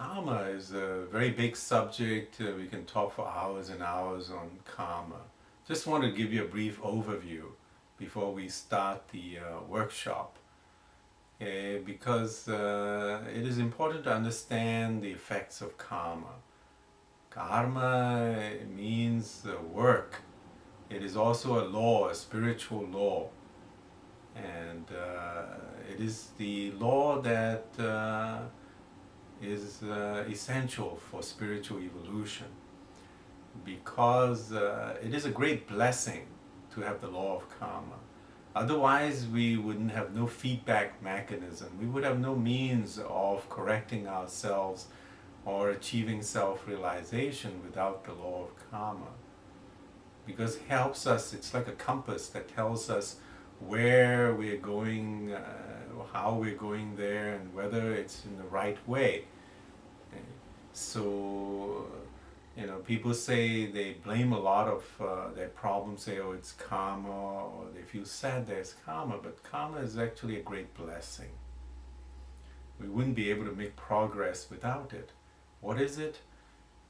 Karma is a very big subject. We can talk for hours and hours on karma. Just want to give you a brief overview before we start the workshop. Because it is important to understand the effects of karma. Karma means work. It is also a law, a spiritual law. And it is the law that is essential for spiritual evolution, because it is a great blessing to have the law of karma. Otherwise, we wouldn't have no feedback mechanism. We would have no means of correcting ourselves or achieving self-realization without the law of karma. Because it helps us, it's like a compass that tells us where we're going, how we're going there, and whether it's in the right way. So, people say they blame a lot of their problems, say, oh, it's karma, or they feel sad there's karma, but karma is actually a great blessing. We wouldn't be able to make progress without it. What is it?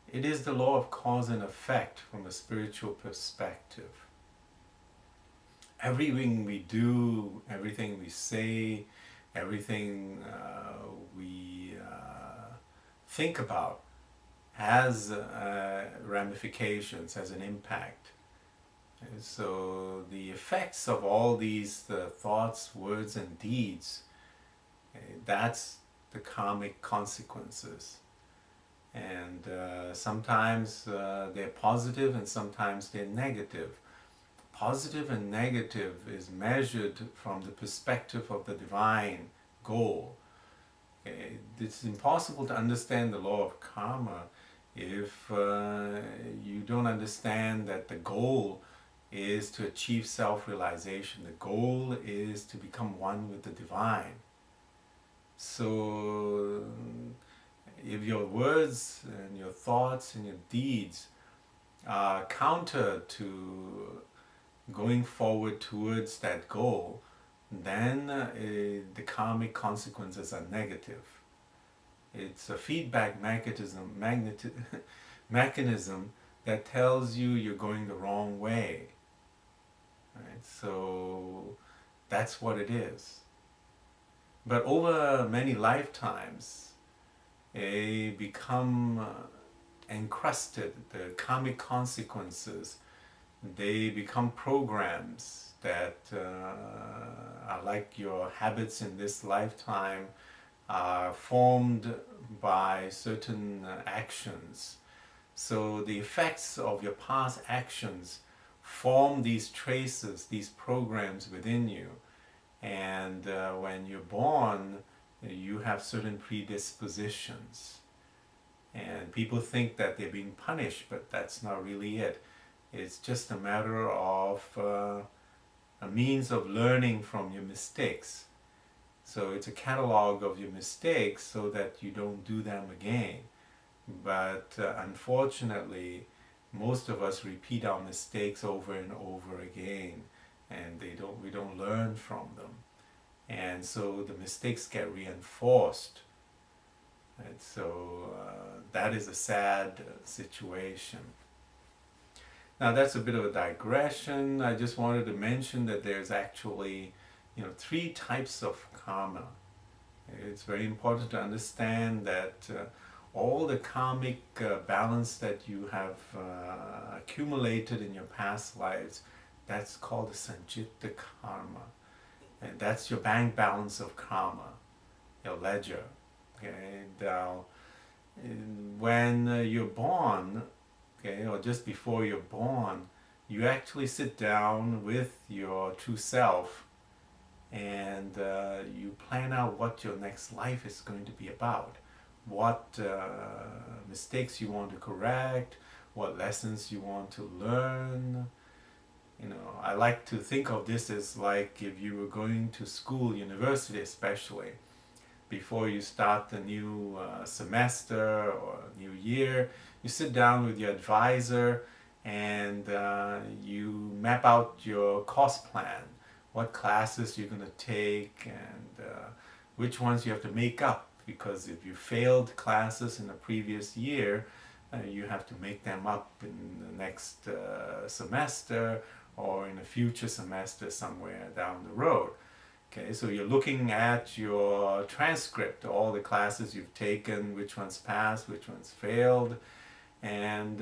It is the law of cause and effect from a spiritual perspective. Everything we do, everything we say, everything we think about has ramifications, has an impact. And so the effects of all these thoughts, words and deeds, that's the karmic consequences. And sometimes they're positive and sometimes they're negative. Positive and negative is measured from the perspective of the divine goal. It's impossible to understand the law of karma if you don't understand that the goal is to achieve self-realization. The goal is to become one with the divine. So if your words and your thoughts and your deeds are counter to going forward towards that goal, then the karmic consequences are negative. It's a feedback mechanism that tells you you're going the wrong way. Right? So that's what it is. But over many lifetimes, they become encrusted, the karmic consequences. They become programs that are like your habits in this lifetime, are formed by certain actions. So the effects of your past actions form these traces, these programs within you. And when you're born, you have certain predispositions. And people think that they're being punished, but that's not really it. It's just a matter of a means of learning from your mistakes. So it's a catalog of your mistakes so that you don't do them again. But unfortunately, most of us repeat our mistakes over and over again, and we don't learn from them. And so the mistakes get reinforced. And so that is a sad situation. Now that's a bit of a digression. I just wanted to mention that there's actually, three types of karma. It's very important to understand that all the karmic balance that you have accumulated in your past lives, that's called the sanjita karma. And that's your bank balance of karma, your ledger. Okay? Now, when you're born, okay, or just before you're born, you actually sit down with your true self and you plan out what your next life is going to be about, what mistakes you want to correct, what lessons you want to learn. I like to think of this as like if you were going to school, university especially, before you start the new semester or new year, you sit down with your advisor and you map out your course plan, what classes you're going to take and which ones you have to make up because if you failed classes in a previous year, you have to make them up in the next semester or in a future semester somewhere down the road. Okay, so you're looking at your transcript, all the classes you've taken, which ones passed, which ones failed, and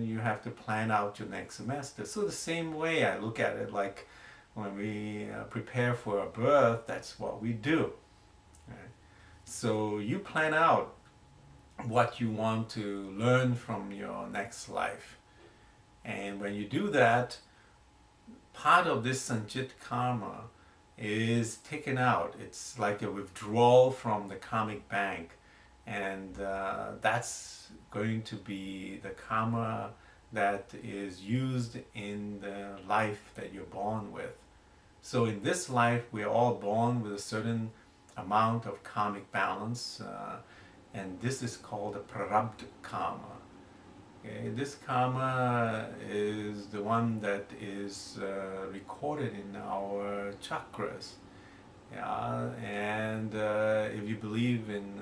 you have to plan out your next semester. So the same way I look at it, like when we prepare for a birth, that's what we do. Right? So you plan out what you want to learn from your next life. And when you do that, part of this Sanchit karma is taken out. It's like a withdrawal from the karmic bank. And that's going to be the karma that is used in the life that you're born with. So in this life, we're all born with a certain amount of karmic balance, and this is called the prarabdha karma. Okay, this karma is the one that is recorded in our chakras. Yeah, and if you believe in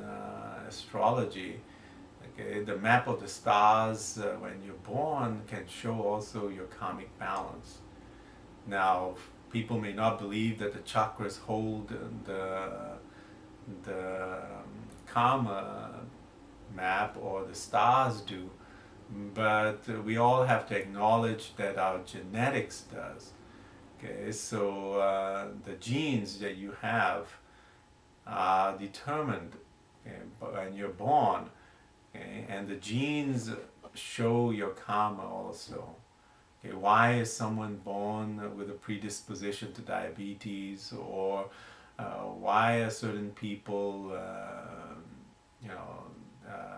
astrology, okay, the map of the stars when you're born can show also your karmic balance. Now, people may not believe that the chakras hold the karma map, or the stars do, but we all have to acknowledge that our genetics does. Okay, so the genes that you have are determined, okay, when you're born, okay, and the genes show your karma also. Okay, why is someone born with a predisposition to diabetes, or why are certain people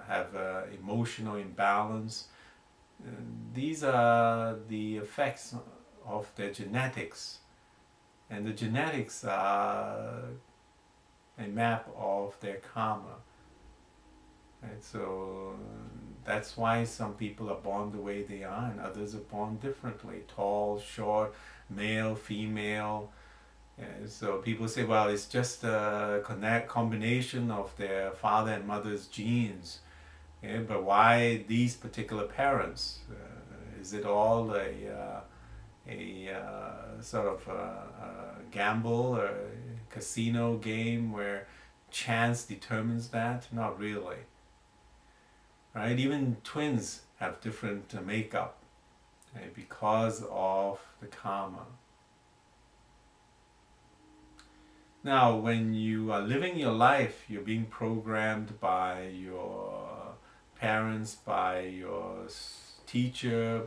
have emotional imbalance? These are the effects of their genetics, and the genetics are a map of their karma. Right? So that's why some people are born the way they are, and others are born differently: tall, short, male, female. And so people say, well, it's just a combination of their father and mother's genes. Okay? But why these particular parents? Is it all a sort of a gamble or a casino game where chance determines that? Not really. Right? Even twins have different makeup, okay, because of the karma. Now, when you are living your life, you're being programmed by your parents, by your teacher,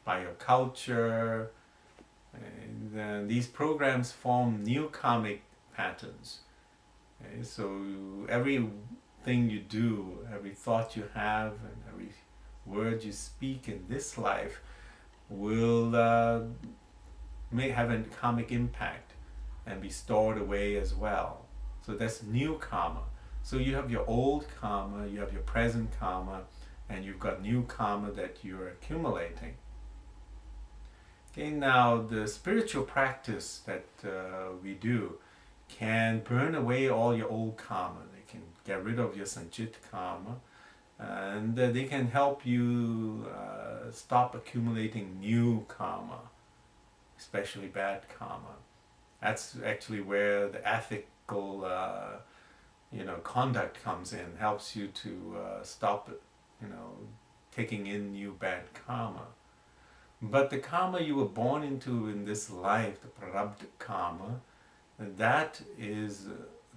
by your culture, and then these programs form new karmic patterns. Okay? So everything you do, every thought you have, and every word you speak in this life will may have a karmic impact and be stored away as well. So that's new karma. So you have your old karma, you have your present karma, and you've got new karma that you're accumulating. Okay, now the spiritual practice that we do can burn away all your old karma. They can get rid of your sanchit karma, and they can help you stop accumulating new karma, especially bad karma. That's actually where the ethical conduct comes in, helps you to stop taking in new bad karma. But the karma you were born into in this life, the prarabdha karma, that is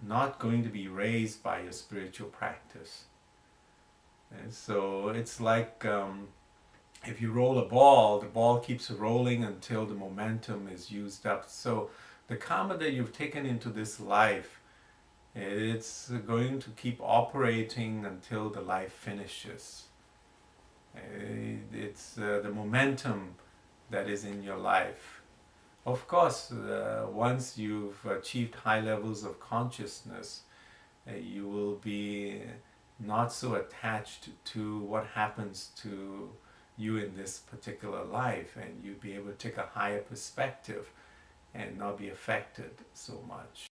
not going to be erased by your spiritual practice. And so it's like if you roll a ball, the ball keeps rolling until the momentum is used up. So the karma that you've taken into this life, it's going to keep operating until the life finishes. It's the momentum that is in your life. Of course, once you've achieved high levels of consciousness, you will be not so attached to what happens to you in this particular life, and you'll be able to take a higher perspective and not be affected so much.